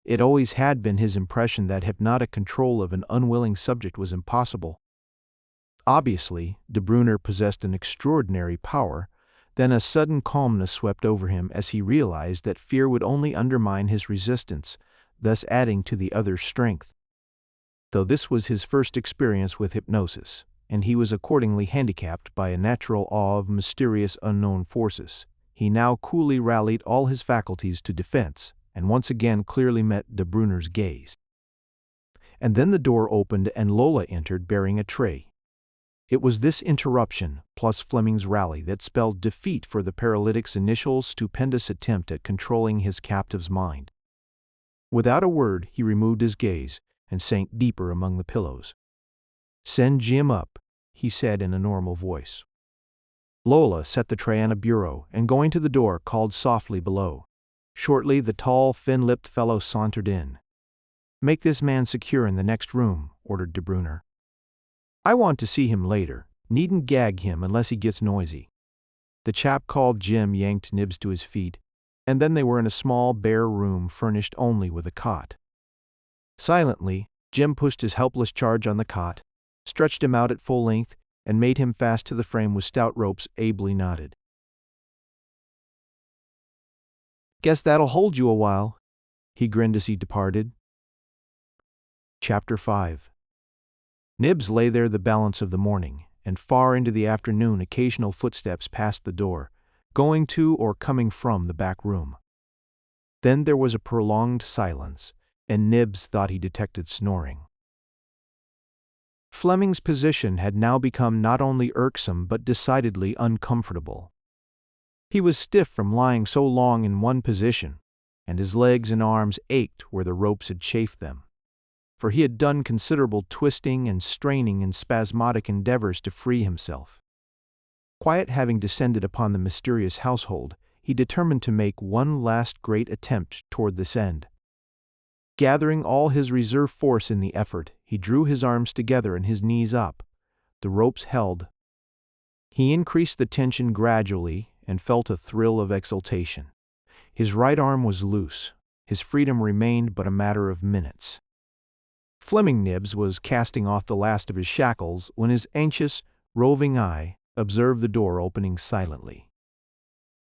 It always had been his impression that hypnotic control of an unwilling subject was impossible. Obviously, de Brunner possessed an extraordinary power, Then a sudden calmness swept over him as he realized that fear would only undermine his resistance, thus adding to the other's strength. Though this was his first experience with hypnosis, and he was accordingly handicapped by a natural awe of mysterious unknown forces, he now coolly rallied all his faculties to defense, and once again clearly met De Bruner's gaze. And then the door opened and Lola entered bearing a tray. It was this interruption, plus Fleming's rally, that spelled defeat for the paralytic's initial stupendous attempt at controlling his captive's mind. Without a word, he removed his gaze and sank deeper among the pillows. "Send Jim up," he said in a normal voice. Lola set the tray on a bureau and, going to the door, called softly below. Shortly, the tall, thin-lipped fellow sauntered in. "Make this man secure in the next room," ordered De Bruner. "I want to see him later. Needn't gag him unless he gets noisy." The chap called Jim yanked Knibbs to his feet, and then they were in a small, bare room furnished only with a cot. Silently, Jim pushed his helpless charge on the cot, stretched him out at full length, and made him fast to the frame with stout ropes ably knotted. "Guess that'll hold you a while," he grinned as he departed. Chapter 5. Knibbs lay there the balance of the morning, and far into the afternoon occasional footsteps passed the door, going to or coming from the back room. Then there was a prolonged silence, and Knibbs thought he detected snoring. Fleming's position had now become not only irksome but decidedly uncomfortable. He was stiff from lying so long in one position, and his legs and arms ached where the ropes had chafed them, for he had done considerable twisting and straining in spasmodic endeavors to free himself. Quiet having descended upon the mysterious household, he determined to make one last great attempt toward this end. Gathering all his reserve force in the effort, he drew his arms together and his knees up. The ropes held. He increased the tension gradually and felt a thrill of exultation. His right arm was loose. His freedom remained but a matter of minutes. Fleming Knibbs was casting off the last of his shackles when his anxious, roving eye observed the door opening silently.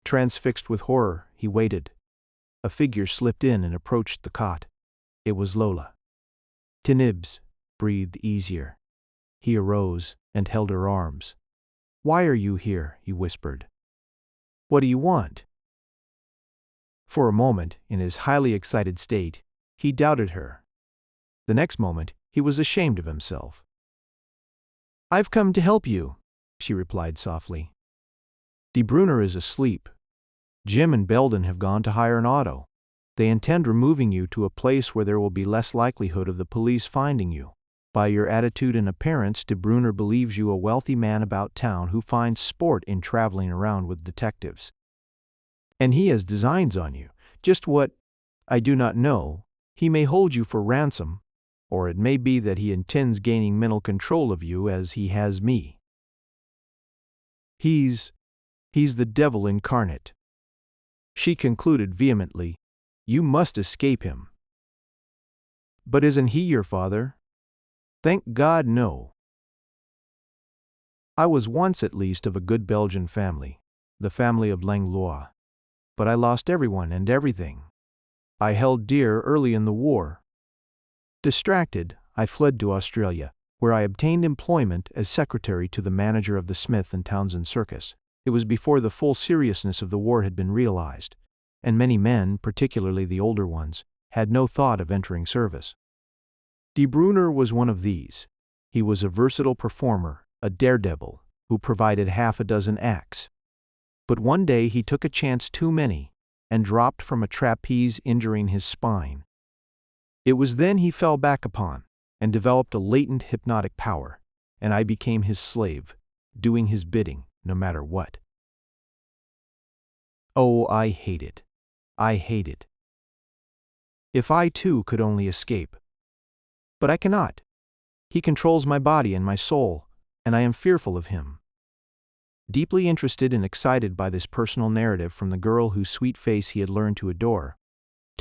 Transfixed with horror, he waited. A figure slipped in and approached the cot. It was Lola. Knibbs breathed easier. He arose and held her arms. "Why are you here?" he whispered. "What do you want?" For a moment, in his highly excited state, he doubted her. The next moment, he was ashamed of himself. "I've come to help you," she replied softly. "De Bruner is asleep. Jim and Belden have gone to hire an auto. They intend removing you to a place where there will be less likelihood of the police finding you. By your attitude and appearance, De Bruner believes you a wealthy man about town who finds sport in traveling around with detectives. And he has designs on you. Just what, I do not know. He may hold you for ransom, or it may be that he intends gaining mental control of you as he has me. He's the devil incarnate," she concluded vehemently. "You must escape him." "But isn't he your father?" "Thank God, no. I was once at least of a good Belgian family, the family of Langlois. But I lost everyone and everything. I held dear early in the war. Distracted, I fled to Australia, where I obtained employment as secretary to the manager of the Smith and Townsend Circus. It was before the full seriousness of the war had been realized, and many men, particularly the older ones, had no thought of entering service. De Bruner was one of these. He was a versatile performer, a daredevil, who provided half a dozen acts. But one day he took a chance too many, and dropped from a trapeze, injuring his spine. It was then he fell back upon, and developed a latent hypnotic power, and I became his slave, doing his bidding, no matter what. Oh, I hate it. I hate it. If I too could only escape. But I cannot. He controls my body and my soul, and I am fearful of him. Deeply interested and excited by this personal narrative from the girl whose sweet face he had learned to adore,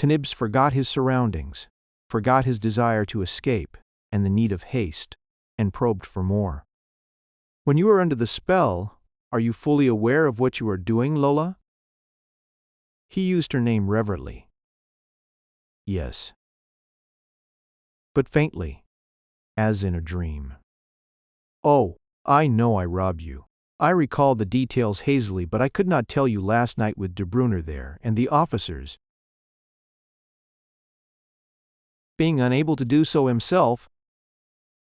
Knibbs forgot his surroundings, forgot his desire to escape and the need of haste, and probed for more. "When you are under the spell, Are you fully aware of what you are doing, Lola? He used her name reverently. Yes. But faintly, as in a dream. Oh, I know I robbed you. I recall the details hazily, but I could not tell you last night with De Brunner there and the officers. Being unable to do so himself,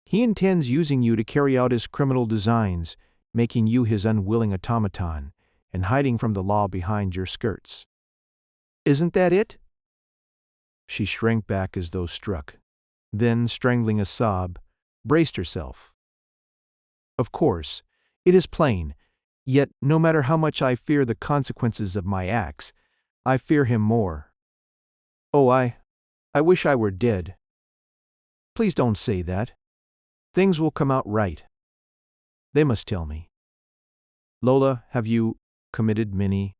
he intends using you to carry out his criminal designs, making you his unwilling automaton, and hiding from the law behind your skirts. Isn't that it? She shrank back as though struck, then, strangling a sob, braced herself. Of course, it is plain, yet no matter how much I fear the consequences of my acts, I fear him more. Oh, I wish I were dead. Please don't say that. Things will come out right. They must tell me. Lola, have you committed many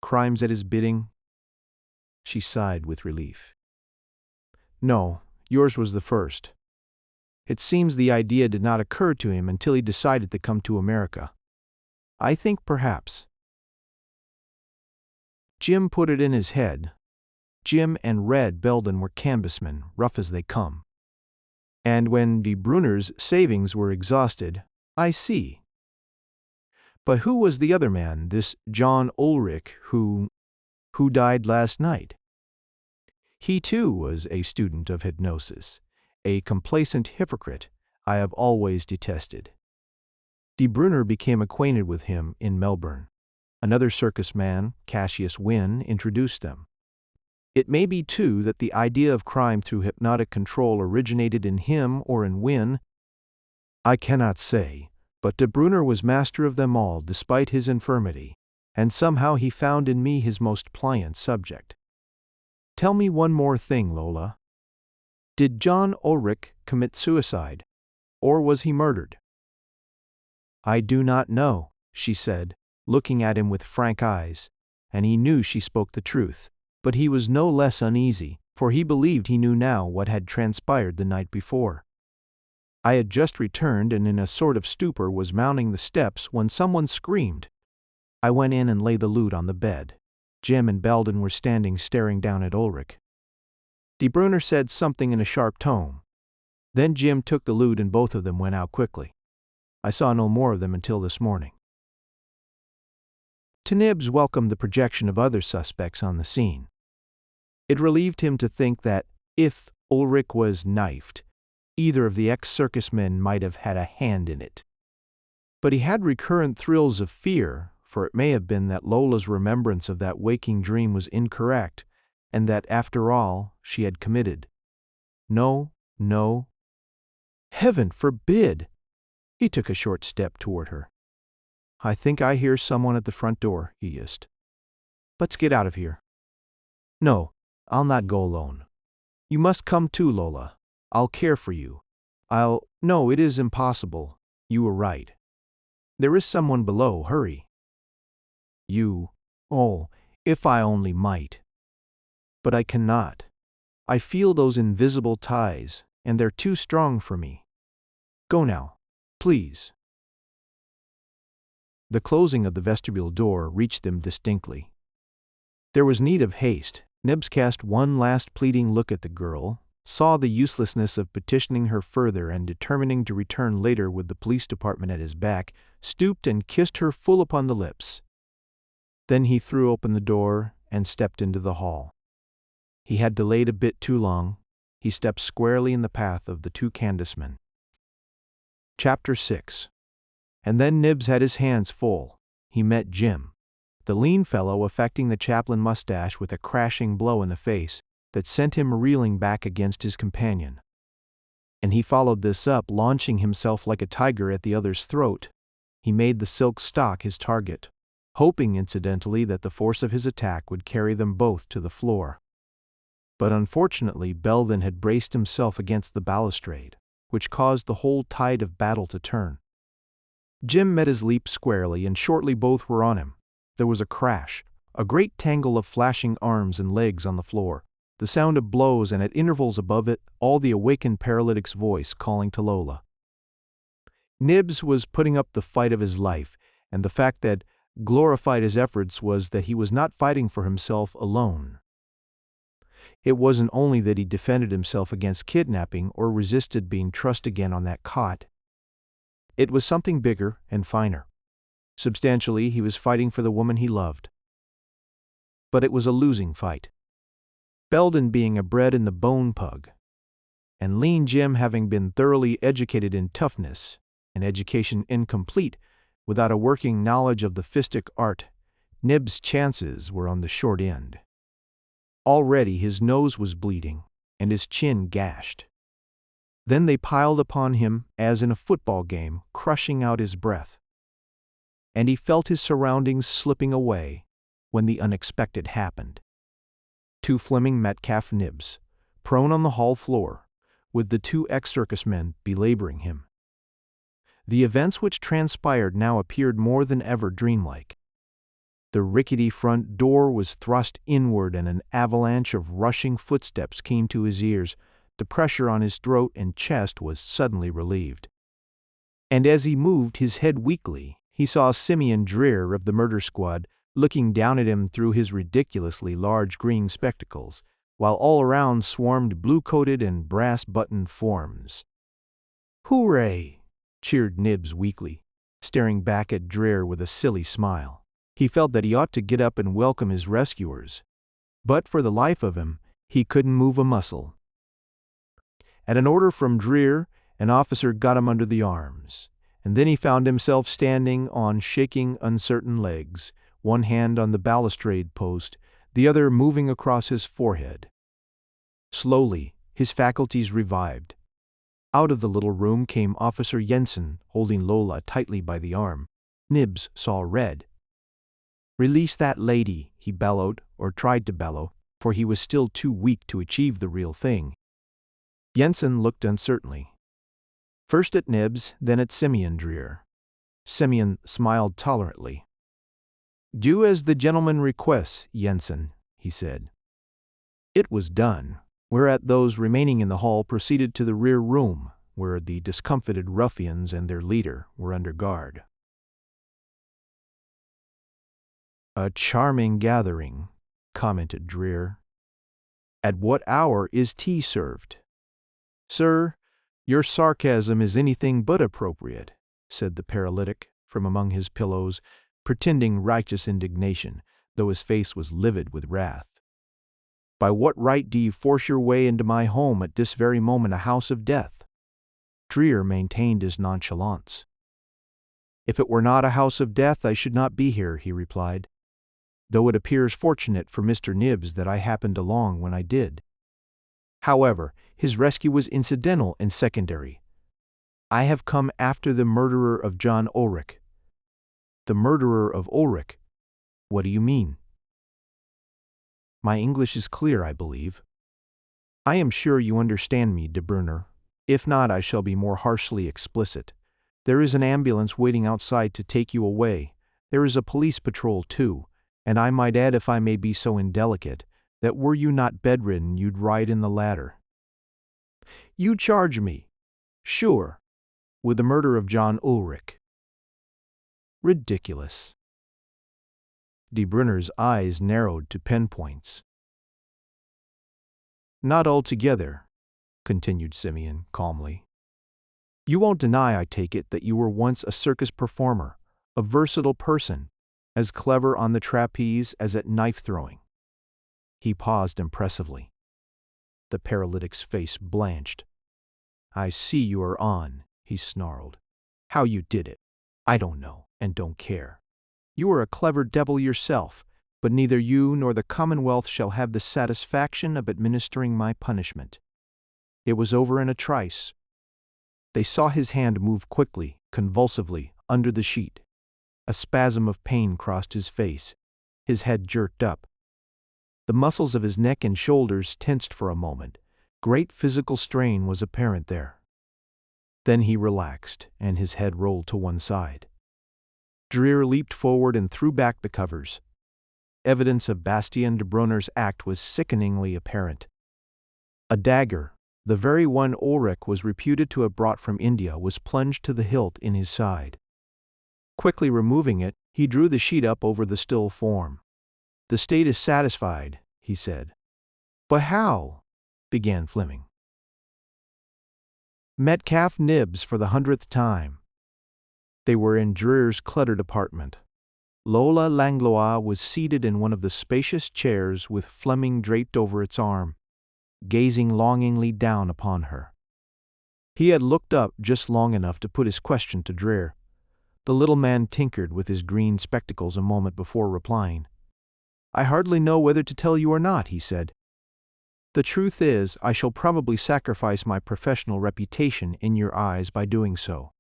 crimes at his bidding? She sighed with relief. No, yours was the first. It seems the idea did not occur to him until he decided to come to America. I think perhaps Jim put it in his head. Jim and Red Belden were canvasmen, rough as they come. And when De Brunner's savings were exhausted, I see. But who was the other man, this John Ulrich, who died last night? He too was a student of hypnosis, a complacent hypocrite I have always detested. De Brunner became acquainted with him in Melbourne. Another circus man, Cassius Wynne, introduced them. It may be, too, that the idea of crime through hypnotic control originated in him or in Wynne. I cannot say, but De Brunner was master of them all despite his infirmity, and somehow he found in me his most pliant subject. Tell me one more thing, Lola. Did John Ulrich commit suicide, or was he murdered? I do not know, she said, looking at him with frank eyes, and he knew she spoke the truth. But he was no less uneasy, for he believed he knew now what had transpired the night before. I had just returned and in a sort of stupor was mounting the steps when someone screamed. I went in and laid the loot on the bed. Jim and Belden were standing staring down at Ulrich. De Brunner said something in a sharp tone. Then Jim took the loot and both of them went out quickly. I saw no more of them until this morning. Knibbs welcomed the projection of other suspects on the scene. It relieved him to think that, if Ulrich was knifed, either of the ex-circus men might have had a hand in it. But he had recurrent thrills of fear, for it may have been that Lola's remembrance of that waking dream was incorrect, and that, after all, she had committed. No. Heaven forbid! He took a short step toward her. I think I hear someone at the front door, he hissed. Let's get out of here. No. I'll not go alone. You must come too, Lola. I'll care for you. No, it is impossible. You were right. There is someone below. Hurry. Oh, if I only might. But I cannot. I feel those invisible ties, and they're too strong for me. Go now, please. The closing of the vestibule door reached them distinctly. There was need of haste. Knibbs cast one last pleading look at the girl, saw the uselessness of petitioning her further and determining to return later with the police department at his back, stooped and kissed her full upon the lips. Then he threw open the door and stepped into the hall. He had delayed a bit too long. He stepped squarely in the path of the two canvasmen. Chapter 6. And then Knibbs had his hands full. He met Jim, the lean fellow affecting the chaplain mustache, with a crashing blow in the face that sent him reeling back against his companion. And he followed this up, launching himself like a tiger at the other's throat. He made the silk stock his target, hoping incidentally that the force of his attack would carry them both to the floor. But unfortunately Belden had braced himself against the balustrade, which caused the whole tide of battle to turn. Jim met his leap squarely, and shortly both were on him. There was a crash, a great tangle of flashing arms and legs on the floor, the sound of blows, and at intervals above it, all the awakened paralytic's voice calling to Lola. Knibbs was putting up the fight of his life, and the fact that glorified his efforts was that he was not fighting for himself alone. It wasn't only that he defended himself against kidnapping or resisted being trussed again on that cot. It was something bigger and finer. Substantially, he was fighting for the woman he loved. But it was a losing fight. Belden being a bred-in-the-bone pug, and Lean Jim having been thoroughly educated in toughness, an education incomplete without a working knowledge of the fistic art, Knibbs' chances were on the short end. Already his nose was bleeding and his chin gashed. Then they piled upon him as in a football game, crushing out his breath. And he felt his surroundings slipping away when the unexpected happened. Two Fleming Knibbs, prone on the hall floor, with the two ex-circus men belaboring him. The events which transpired now appeared more than ever dreamlike. The rickety front door was thrust inward and an avalanche of rushing footsteps came to his ears. The pressure on his throat and chest was suddenly relieved. And as he moved his head weakly, he saw Simeon Dreer of the murder squad looking down at him through his ridiculously large green spectacles, while all around swarmed blue-coated and brass-buttoned forms. "Hooray!" cheered Knibbs weakly, staring back at Dreer with a silly smile. He felt that he ought to get up and welcome his rescuers, but for the life of him, he couldn't move a muscle. At an order from Dreer, an officer got him under the arms, and then he found himself standing on shaking, uncertain legs, one hand on the balustrade post, the other moving across his forehead. Slowly, his faculties revived. Out of the little room came Officer Jensen, holding Lola tightly by the arm. Knibbs saw red. "Release that lady," he bellowed, or tried to bellow, for he was still too weak to achieve the real thing. Jensen looked uncertainly. First at Knibbs, then at Simeon Dreer. Simeon smiled tolerantly. "Do as the gentleman requests, Jensen," he said. It was done, whereat those remaining in the hall proceeded to the rear room, where the discomfited ruffians and their leader were under guard. "A charming gathering," commented Dreer. "At what hour is tea served?" "Sir, your sarcasm is anything but appropriate," said the paralytic from among his pillows, pretending righteous indignation, though his face was livid with wrath. "By what right do you force your way into my home at this very moment, a house of death?" Dreer maintained his nonchalance. "If it were not a house of death, I should not be here," he replied, "though it appears fortunate for Mr. Knibbs that I happened along when I did. However, his rescue was incidental and secondary. I have come after the murderer of John Ulrich." "The murderer of Ulrich? What do you mean?" "My English is clear, I believe." "I am sure you understand me, de Brunner. If not, I shall be more harshly explicit. There is an ambulance waiting outside to take you away. There is a police patrol, too, and I might add, if I may be so indelicate, that were you not bedridden, you'd ride in the latter." "You charge me, sure, with the murder of John Ulrich." "Ridiculous." De Brunner's eyes narrowed to pinpoints. "Not altogether," continued Simeon calmly. "You won't deny, I take it, that you were once a circus performer, a versatile person, as clever on the trapeze as at knife-throwing." He paused impressively. The paralytic's face blanched. "I see you are on," he snarled. "How you did it, I don't know and don't care. You are a clever devil yourself, but neither you nor the Commonwealth shall have the satisfaction of administering my punishment." It was over in a trice. They saw his hand move quickly, convulsively, under the sheet. A spasm of pain crossed his face. His head jerked up. The muscles of his neck and shoulders tensed for a moment. Great physical strain was apparent there. Then he relaxed, and his head rolled to one side. Dreer leaped forward and threw back the covers. Evidence of Bastien de Brunner's act was sickeningly apparent. A dagger, The very one Ulrich was reputed to have brought from India was plunged to the hilt in his side. Quickly removing it, he drew the sheet up over the still form. "The state is satisfied," he said. "But how?" began Fleming. Metcalf Knibbs for the 100th time. They were in Dreer's cluttered apartment. Lola Langlois was seated in one of the spacious chairs with Fleming draped over its arm, gazing longingly down upon her. He had looked up just long enough to put his question to Dreer. The little man tinkered with his green spectacles a moment before replying. "I hardly know whether to tell you or not," he said. "The truth is, I shall probably sacrifice my professional reputation in your eyes by doing so,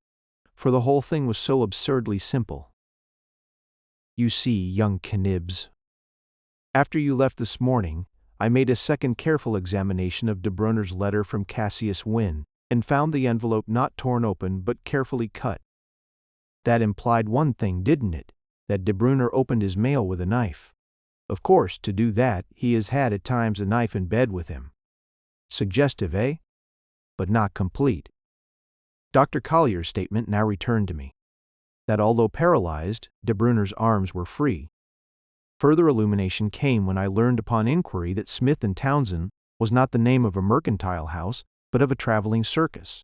for the whole thing was so absurdly simple. You see, young Knibbs, after you left this morning, I made a second careful examination of De Brunner's letter from Cassius Wynne, and found the envelope not torn open but carefully cut. That implied one thing, didn't it? That De Brunner opened his mail with a knife. Of course, to do that, he has had at times a knife in bed with him. Suggestive, eh? But not complete. Dr. Collier's statement now returned to me. That although paralyzed, De Brunner's arms were free. Further illumination came when I learned upon inquiry that Smith & Townsend was not the name of a mercantile house, but of a traveling circus.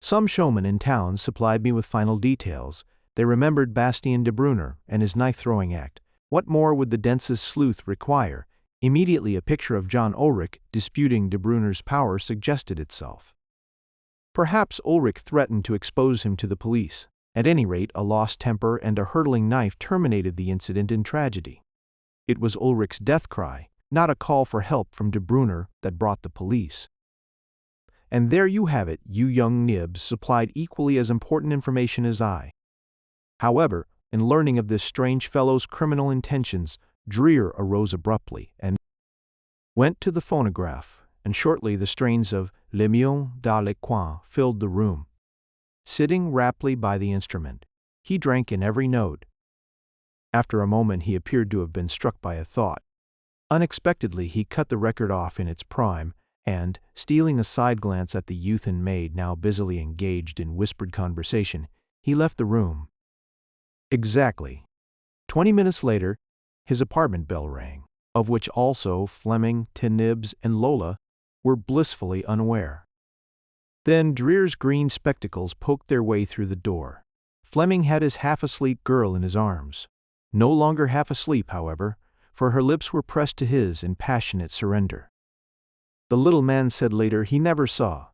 Some showman in town supplied me with final details. They remembered Bastien de Brunner and his knife-throwing act. What more would the densest sleuth require? Immediately a picture of John Ulrich disputing de Brunner's power suggested itself. Perhaps Ulrich threatened to expose him to the police. At any rate, a lost temper and a hurtling knife terminated the incident in tragedy. It was Ulrich's death cry, not a call for help from de Brunner, that brought the police. And there you have it, you young Knibbs supplied equally as important information as I. However, in learning of this strange fellow's criminal intentions, Dreer arose abruptly and went to the phonograph, and shortly the strains of Le Mieux dans le coin filled the room. Sitting raptly by the instrument, he drank in every note. After a moment he appeared to have been struck by a thought. Unexpectedly he cut the record off in its prime, and, stealing a side glance at the youth and maid now busily engaged in whispered conversation, he left the room. Exactly 20 minutes later, his apartment bell rang, of which also Fleming, Knibbs, and Lola were blissfully unaware. Then Dreer's green spectacles poked their way through the door. Fleming had his half-asleep girl in his arms. No longer half asleep, however, for her lips were pressed to his in passionate surrender. The little man said later he never saw,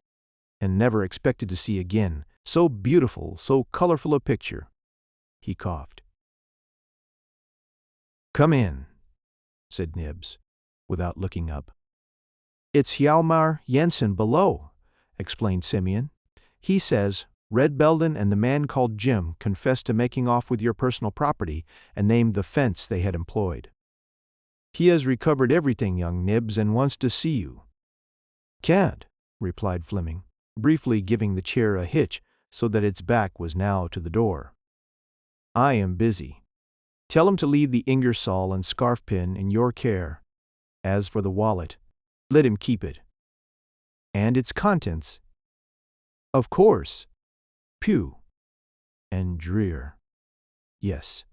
and never expected to see again, so beautiful, so colorful a picture. He coughed. "Come in," said Knibbs, without looking up. "It's Hjalmar Jensen below," explained Simeon. "He says Red Belden and the man called Jim confessed to making off with your personal property and named the fence they had employed. He has recovered everything, young Knibbs, and wants to see you." "Can't," replied Fleming, briefly giving the chair a hitch so that its back was now to the door. "I am busy. Tell him to leave the Ingersoll and scarf pin in your care. As for the wallet, let him keep it." "And its contents?" "Of course. Pew. And Dreer. Yes.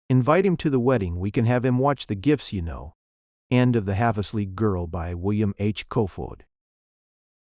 Invite him to the wedding. We can have him watch the gifts, you know." End of The Half-Asleep Girl by William H. Kofoed.